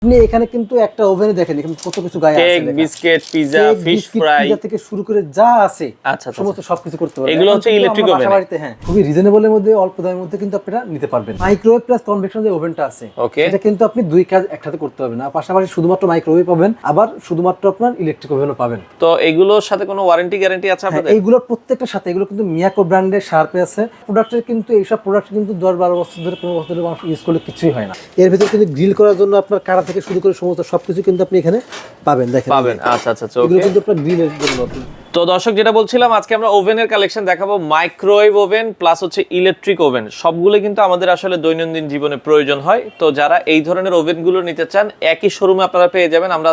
আপনি এখানে কিন্তু একটা ওভেনে দেখেন এখানে কত কিছু গায়ে আছে, cake, biscuit, pizza, fish fry pizza থেকে শুরু করে যা আছে আচ্ছা সমস্ত সবকিছু করতে পারবেন। এগুলো হচ্ছে ইলেকট্রিক ওভেন। বাড়িতে হ্যাঁ খুবই রিজনেবলের মধ্যে অল্প দামের মধ্যে কিন্তু আপনারা নিতে পারবেন। মাইক্রোওয়েভ প্লাস কনভেকশন যে ওভেনটা আছে এটা কিন্তু আপনি দুই কাজ একসাথে করতে পারবেন না, পাশাপাশি শুধুমাত্র মাইক্রোওয়েভ পাবেন, আবার শুধুমাত্র আপনার ইলেকট্রিক ওভেনও পাবেন। তো এগুলোর সাথে কোনো ওয়ারেন্টি গ্যারান্টি আছে আপনাদের? এইগুলোর প্রত্যেকটার সাথে এগুলো কিন্তু মিয়াকো ব্র্যান্ডের শার্পে আছে। প্রোডাক্টের কিন্তু এইসব প্রোডাক্ট কিন্তু 10-12 বছর ধরে 15 বছর ধরে মানুষ ইউজ করলে কিছুই হয় না। এর ভিতরে কিন্তু গ্রিল করার জন্য আপনার কাটা থেকে শুরু করে সমস্ত সবকিছু কিন্তু আপনি এখানে পাবেন। দেখেন পাবেন। আচ্ছা এগুলো কিন্তু আপনার গ্রিলের জন্য। তো দর্শক যেটা বলছিলাম, আজকে আমরা ওভেনের কালেকশন দেখাবো, মাইক্রোওয়েভ ওভেন প্লাস হচ্ছে ইলেকট্রিক ওভেন। সবগুলো কিন্তু আমাদের আসলে দৈনন্দিন জীবনে প্রয়োজন হয়। তো যারা এই ধরনের ওভেনগুলো নিতে চান একই শোরুমে আপনারা পেয়ে যাবেন। আমরা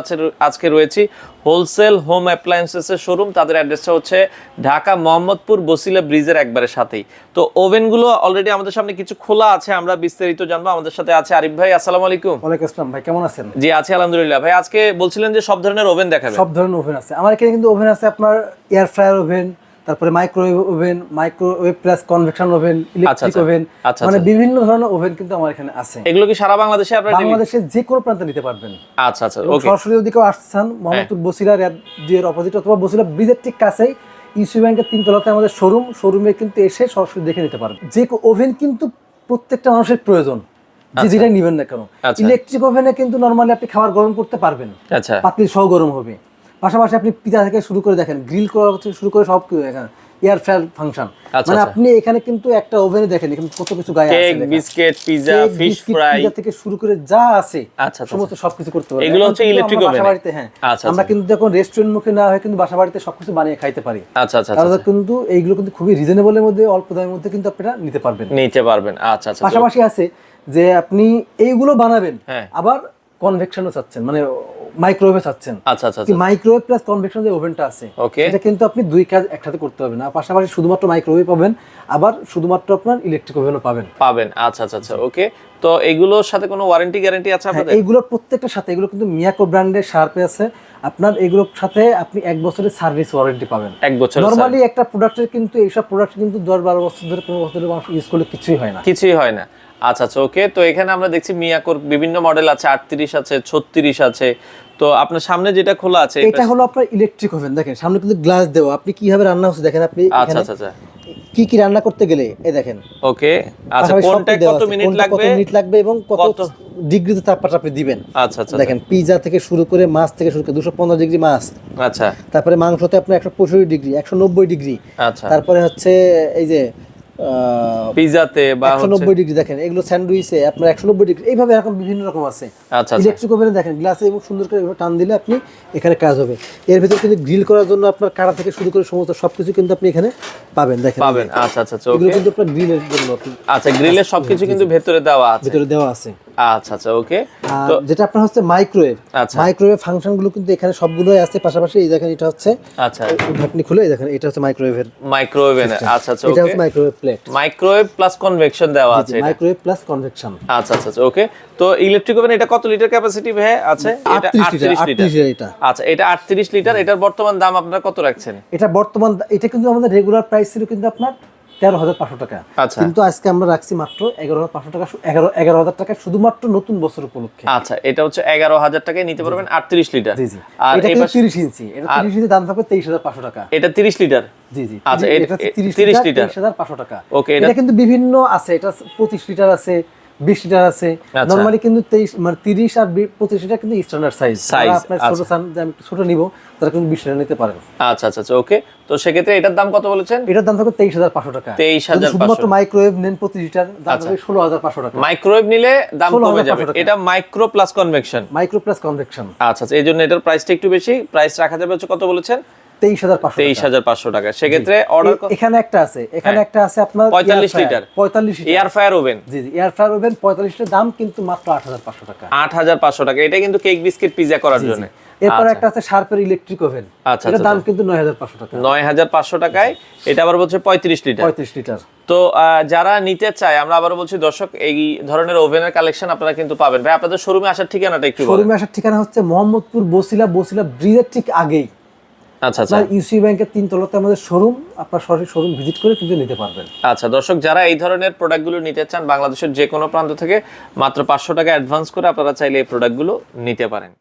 আজকে রয়েছি হোলসেল হোম অ্যাপ্লায়েন্সেসের শোরুম। তাদের অ্যাড্রেসটা হচ্ছে ঢাকা মোহাম্মদপুর বসিলা ব্রিজের একবারে সাথেই। তো ওভেনগুলো অলরেডি আমাদের সামনে কিছু খোলা আছে, আমরা বিস্তারিত জানবো। আমাদের সাথে আছে আরিফ ভাই। আসসালামু আলাইকুম। ওয়ালাইকুম আসসালাম ভাই, কেমন আছেন? জি আছি আলহামদুলিল্লাহ। ভাই আজকে বলছিলেন যে সব ধরনের ওভেন দেখাবেন? সব ধরনের ওভেন আছে আমার এখানে, কিন্তু ওভেন আছে আপনার এয়ার ফ্রায়ার ওভেন, তারপরে microwave oven, microwave plus convection oven, electric oven, মানে বিভিন্ন ধরনের ওভেন কিন্তু আমার এখানে আছে। এগুলো কি সারা বাংলাদেশে আপনারা বাংলাদেশের যে কোনো প্রান্তে নিতে পারবেন। আচ্ছা আচ্ছা ওকে। সরাসরি যদি কেউ আসছেন মোহাম্মদপুর বসিলা রেড অপোজিট অথবা বসিলা ব্রিজের ঠিক কাছেই ইউসি ব্যাংকের 3 তলাতে আমাদের শোরুমে কিন্তু এসে সরাসরি দেখে নিতে পারবেন। যে ওভেন কিন্তু প্রত্যেকটা মানুষের প্রয়োজন, যেটাই নিবেন না কেন। ইলেকট্রিক ওভেনে কিন্তু নরমালি আপনি খাবার গরম করতে পারবেন, আচ্ছা পাতিল সহ গরম হবে। পাশাপাশি আপনি পিজা থেকে শুরু করে দেখেন, গ্রিল করা থেকে শুরু করে সব কিছু দেখেন, এয়ার ফ্রায়ার ফাংশন। মানে আপনি এখানে কিন্তু একটা ওভেনে দেখেন এখানে কত কিছু গায়ে আছে, cake, biscuit, pizza, fish fry, pizza থেকে শুরু করে যা আছে সমস্ত সবকিছু করতে পারবেন। এগুলো হচ্ছে ইলেকট্রিক ওভেন। বাসাবাড়িতে হ্যাঁ আমরা কিন্তু যখন রেস্টুরেন্ট মুখে না হয় কিন্তু বাসাবাড়িতে সবকিছু বানিয়ে খাইতে পারি। আচ্ছা আচ্ছা তাহলে কিন্তু এইগুলো কিন্তু খুবই রিজনেবলের মধ্যে অল্প দামের মধ্যে কিন্তু আপনারা নিতে পারবেন। আচ্ছা আচ্ছা। পাশাপাশি আছে যে আপনি এইগুলো বানাবেন আবার কনভেকশনও চাচ্ছেন, মানে মাইক্রোওয়েভে চাচ্ছেন। আচ্ছা আচ্ছা। মাইক্রোওয়েভ প্লাস কনভেকশন যে ওভেনটা আছে এটা কিন্তু আপনি দুই কাজ একসাথে করতে পারবেন না, পাশাপাশি শুধুমাত্র মাইক্রোওয়েভ পাবেন, আবার শুধুমাত্র আপনার ইলেকট্রিক ওভেনও পাবেন। আচ্ছা আচ্ছা ওকে। তো এগুলোর সাথে কোনো ওয়ারেন্টি গ্যারান্টি আছে আপনাদের? এইগুলোর প্রত্যেকটার সাথে এগুলো কিন্তু মিয়াকো ব্র্যান্ডের শার্পে আছে। আপনার এগুলোর সাথে আপনি 1 বছরের সার্ভিস ওয়ারেন্টি পাবেন। 1 বছর। নরমালি একটা প্রোডাক্টের কিন্তু এইসব প্রোডাক্ট কিন্তু 10-12 বছর ধরে 15 বছর ধরে মানুষ ইউজ করলে কিছুই হয় না। আচ্ছা আচ্ছা ওকে। তো এখানে আমরা দেখছি মিয়াকোর বিভিন্ন মডেল আছে, 38 আছে, 36 আছে। তো আপনার সামনে যেটা খোলা আছে এটা হলো আপনার ইলেকট্রিক ওভেন। দেখেন সামনে কিন্তু গ্লাস দেওয়া, আপনি কিভাবে রান্না হচ্ছে দেখেন। আপনি আচ্ছা আচ্ছা কি রান্না করতে গেলে এই দেখেন ওকে। আচ্ছা কোনটা কত মিনিট লাগবে এবং কত ডিগ্রিতে তাপমাত্রা আপনি দিবেন। আচ্ছা আচ্ছা দেখেন পিজা থেকে শুরু করে মাছ থেকে শুরু করে 215 ডিগ্রি মাছ। আচ্ছা। তারপরে মাংসতে আপনার 165 ডিগ্রি, 190 ডিগ্রি। আচ্ছা। তারপরে হচ্ছে এই যে পিজাতে বা 190 ডিগ্রি দেখেন, এগুলো স্যান্ডউইচে আপনার 190 ডিগ্রি, এইভাবে এরকম বিভিন্ন রকম আছে। আচ্ছা। ইলেকট্রিক ওভেনে দেখেন গ্লাসে এবং সুন্দর করে টান দিলে আপনি এখানে কাজ হবে। এর ভিতরে কিন্তু গ্রিল করার জন্য আপনার কাটা থেকে শুরু করে সমস্ত সবকিছু কিন্তু আপনি এখানে পাবেন। দেখেন আচ্ছা আচ্ছা ওকে। এগুলো কিন্তু আপনার গ্রিলের জন্য আচ্ছা গ্রিলের সবকিছু কিন্তু ভেতরে দেওয়া আছে। আচ্ছা আচ্ছা ওকে। তো যেটা আপনার হচ্ছে মাইক্রোওয়েভ ফাংশনগুলো কিন্তু এখানে সবগুলোই আছে। পাশাপাশি এই দেখেন এটা হচ্ছে আচ্ছা ঢাকনি খুলে এই দেখেন এটা হচ্ছে মাইক্রোওয়েভ। আচ্ছা আচ্ছা এটা হচ্ছে microwave plate, microwave plus convection দেওয়া আছে। Microwave plus convection. আচ্ছা আচ্ছা ওকে। তো ইলেকট্রিক ওভেন এটা কত লিটার ক্যাপাসিটি ভাই আছে? এটা 38 লিটার। আচ্ছা এটা 38 লিটার। এটার বর্তমান দাম আপনারা কত রাখছেন? এটা কিন্তু আমাদের রেগুলার প্রাইস ছিল কিন্তু আপনার 13,500 টাকা। কিন্তু আজকে আমরা রাখছি মাত্র 11,500 টাকা, 11,000 টাকা শুধুমাত্র নতুন বছর উপলক্ষে। আচ্ছা এটা হচ্ছে 11,000 টাকায় নিতে পারবেন 38 লিটার। আর এটা 30 ইঞ্চি, এটা 30 ইঞ্চি দাম থাকবে 23,500 টাকা। এটা 30 লিটার। আচ্ছা এটা 30 লিটার 23,500 টাকা। ওকে। এটা কিন্তু বিভিন্ন আছে, এটা 25 লিটার আছে, 20 লিটার আছে। নরমালি কিন্তু 23 মানে 30 আর 25 লিটার কিন্তু স্ট্যান্ডার্ড সাইজ। আপনার ছোট নিব তারা কিন্তু 20 লিটার নিতে পারেন। আচ্ছা আচ্ছা ওকে। তো সেক্ষেত্রে এটার দাম কত বলেছেন? এটার দাম থাকবে 23,500 টাকা। 23,500। শুধুমাত্র মাইক্রোওয়েভ নেন 25 লিটার দাম হবে 16,500 টাকা। মাইক্রোওয়েভ নিলে দাম কমে যাবে। এটা মাইক্রো প্লাস কনভেকশন। আচ্ছা আচ্ছা এইজন্য এটার প্রাইসটা একটু বেশি। প্রাইস রাখা যাবে হচ্ছে কত বলেছেন? 23,500 টাকা। সেক্ষেত্রে অর্ডার এখানে একটা আছে আপনার 45 litre air fryer oven. Air fryer oven 45 litre, দাম কিন্তু মাত্র 8,500 টাকা। 8,500 টাকা। এটা কিন্তু কেক বিস্কিট পিজা করার জন্য। এরপর একটা আছে শার্পের ইলেকট্রিক ওভেন। এটার দাম কিন্তু 9,500 টাকা। 9,500 টাকায়। এটা আবার বলছে 35 লিটার। তো যারা নিতে চায়, আমরা আবার বলছি দর্শক, এই ধরনের ওভেনের কালেকশন আপনারা কিন্তু পাবেন। ভাই আপনাদের শোরুমে আসার ঠিকানাটা একটু বলুন। শোরুমে আসার ঠিকানা হচ্ছে মোহাম্মদপুর বসিলা ব্রিজের ঠিক আগেই আচ্ছা আচ্ছা আপনার ইউসিবি ব্যাংকের 3 তলাতে আমাদের শোরুম, আপনার সরাসরি শোরুম ভিজিট করে কিন্তু নিতে পারবেন। আচ্ছা দর্শক, যারা এই ধরনের প্রোডাক্টগুলো নিতে চান বাংলাদেশের যে কোনো প্রান্ত থেকে মাত্র 500 টাকা অ্যাডভান্স করে আপনারা চাইলে এই প্রোডাক্টগুলো নিতে পারেন।